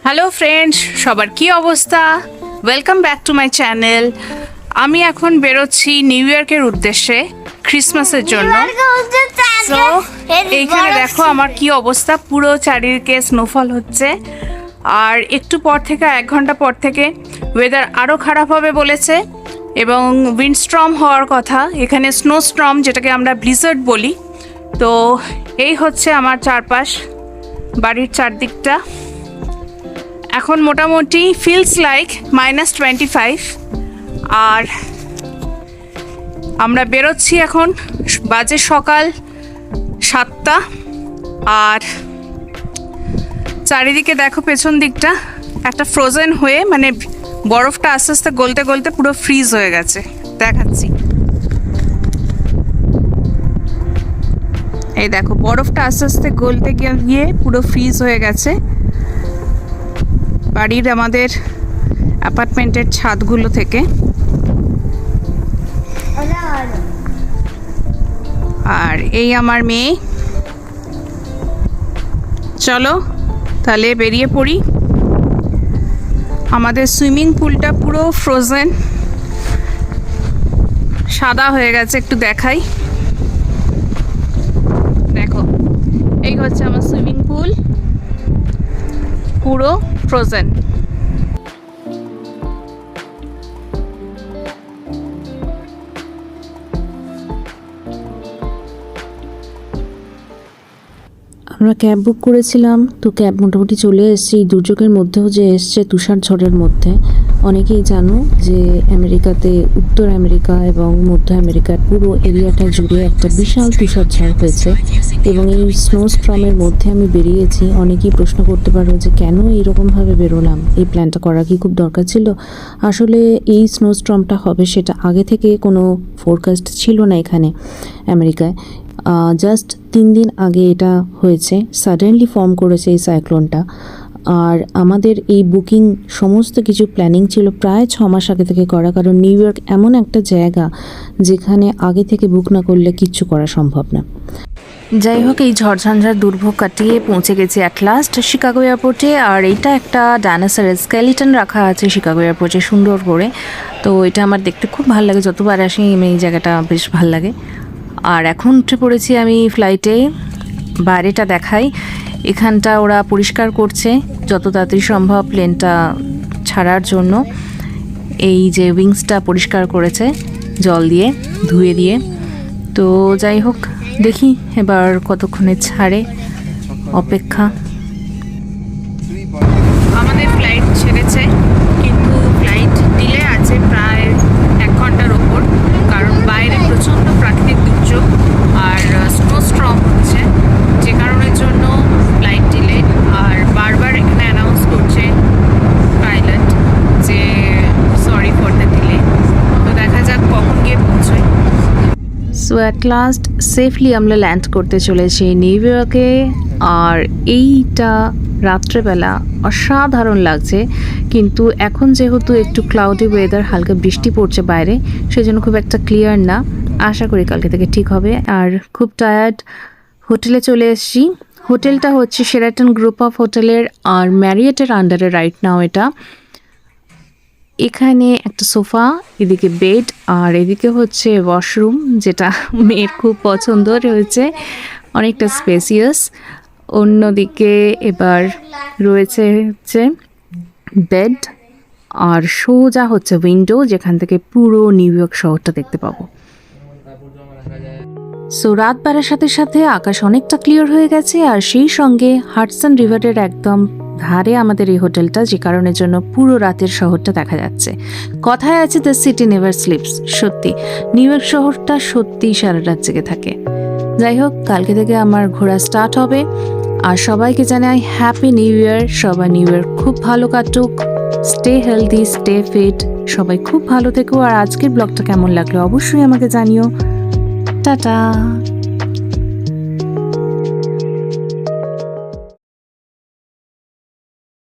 Hello friends, সবার কি অবস্থা? Welcome back to my channel. আমি এখন বেরোচ্ছি নিউ ইয়র্কের উদ্দেশ্যে ক্রিসমাসের জন্য। সো এইখানে দেখো আমার কি অবস্থা, পুরো চারিদিকে স্নোফল হচ্ছে। আর একটু পর থেকে 1 ঘন্টা পর থেকে ওয়েদার আরও খারাপ হবে বলেছে এবং উইন্ডস্ট্রম হওয়ার কথা। এখানে স্নো স্ট্রম, যেটাকে আমরা ব্লিজার্ড বলি। তো এই হচ্ছে আমার চারপাশ, বাড়ির চারদিকটা। এখন মোটামুটি ফিলস লাইক -25। আর আমরা বেরোচ্ছি এখন, বাজে সকাল 7টা। আর চারিদিকে দেখো পেছন দিকটা একটা ফ্রোজেন হয়ে, মানে বরফটা আস্তে আস্তে গলতে গলতে পুরো ফ্রিজ হয়ে গেছে। দেখাচ্ছি, এই দেখো বরফটা আস্তে আস্তে গলতে গিয়ে পুরো ফ্রিজ হয়ে গেছে বাড়ির, আমাদের অ্যাপার্টমেন্টের ছাদগুলো থেকে। আর এই আমার মেয়ে। চলো তাহলে বেরিয়ে পড়ি। আমাদের সুইমিং পুলটা পুরো ফ্রোজেন, সাদা হয়ে গেছে। একটু দেখাই, দেখো এই হচ্ছে আমার সুইমিং পুল, পুরো ফ্রোজেন। আমরা ক্যাব বুক করেছিলাম, তো ক্যাব মোটামুটি চলে এসেছে। এই দুর্যোগের মধ্যেও যে এসছে তুষার ঝড়ের মধ্যে। অনেকেই জানো যে আমেরিকাতে, উত্তর আমেরিকা এবং মধ্য আমেরিকার পুরো এরিয়াটা জুড়ে একটা বিশাল তুষার ঝড় হয়েছে এবং এই স্নো স্ট্রমের মধ্যে আমি বেরিয়েছি। অনেকেই প্রশ্ন করতে পারো যে কেন এরকমভাবে বেরোলাম, এই প্ল্যানটা করা কি খুব দরকার ছিল? আসলে এই স্নো স্ট্রমটা হবে সেটা আগে থেকে কোনো ফোরকাস্ট ছিল না এখানে আমেরিকায়। জাস্ট 3 দিন আগে এটা হয়েছে, সাডেনলি ফর্ম করেছে এই সাইক্লোনটা। আর আমাদের এই বুকিং সমস্ত কিছু প্ল্যানিং ছিল প্রায় 6 মাস আগে থেকে করা, কারণ নিউ ইয়র্ক এমন একটা জায়গা যেখানে আগে থেকে বুক না করলে কিচ্ছু করা সম্ভব না। যাই হোক, এই ঝড়ঝঞ্ঝার দুর্ভোগ কাটিয়ে পৌঁছে গেছি অ্যাট লাস্ট শিকাগো এয়ারপোর্টে। আর এইটা একটা ডাইনোসরের স্কেলিটন রাখা আছে শিকাগো এয়ারপোর্টে সুন্দর করে। তো এটা আমার দেখতে খুব ভালো লাগে, যতবার আসি এই জায়গাটা বেশ ভালো লাগে। আর এখন উঠে পড়েছি আমি ফ্লাইটে। বাইরেটা দেখাই, এখানটা ওরা পরিষ্কার করছে যত তাড়াতাড়ি সম্ভব প্লেনটা ছাড়ার জন্য। এই যে উইংসটা পরিষ্কার করেছে জল দিয়ে, ধুয়ে দিয়ে। তো যাই হোক, দেখি এবার কতক্ষণে ছাড়ে, অপেক্ষা। আমাদের ফ্লাইট ছেড়েছে, কিন্তু ফ্লাইট ডিলে আছে প্রায় 1 ঘন্টার ওপর, কারণ বাইরে প্রচণ্ড প্রাকৃতিক দুর্যোগ আর স্নো স্ট্রম হচ্ছে, যে কারণের জন্য ফ্লাইট ডিলে। আর বারবার এখানে অ্যানাউন্স করছে পাইলট যে সরি ফর দ্য ডিলে। তো দেখা যাক কখন গিয়ে পৌঁছয়। সো অ্যাট লাস্ট সেফলি আমরা ল্যান্ড করতে চলেছি নিউ ইয়র্কে। আর এইটা রাত্রেবেলা অসাধারণ লাগছে, কিন্তু এখন যেহেতু একটু ক্লাউডি ওয়েদার, হালকা বৃষ্টি পড়ছে বাইরে, সেজন্য খুব একটা ক্লিয়ার না। আশা করি কালকে থেকে ঠিক হবে। আর খুব টায়ার্ড, হোটেলে চলে এসেছি। হোটেলটা হচ্ছে শেরাটন গ্রুপ অফ হোটেলের আর ম্যারিয়েটের আন্ডারে রাইট নাও এটা। এখানে একটা সোফা, এদিকে বেড, আর এদিকে হচ্ছে ওয়াশরুম, যেটা মেয়ের খুব পছন্দ রয়েছে, অনেকটা স্পেসিয়াস। অন্যদিকে এবার রয়েছে হচ্ছে বেড, আর সোজা হচ্ছে উইন্ডো, যেখান থেকে পুরো নিউ ইয়র্ক শহরটা দেখতে পাবো। সো রাত বাড়ার সাথে সাথে আকাশ অনেকটা ক্লিয়ার হয়ে গেছে, আর সেই সঙ্গে হাডসন রিভারের একদম ধারে আমাদের এই হোটেলটা, যে কারণের জন্য পুরো রাতের শহরটা দেখা যাচ্ছে। কথায় আছে দ্য সিটি নেভার স্লিপস। সত্যি নিউ ইয়র্ক শহরটা সত্যিই সারা রাত জেগে থাকে। যাই হোক, কালকে থেকে আমার ঘোরা স্টার্ট হবে। আর সবাইকে জানাই হ্যাপি নিউ ইয়ার। সবাই নিউ ইয়ার খুব ভালো কাটুক। স্টে হেলদি, স্টে ফিট, সবাই খুব ভালো থেকো। আর আজকের ব্লগটা কেমন লাগলো অবশ্যই আমাকে জানিও। টাটা।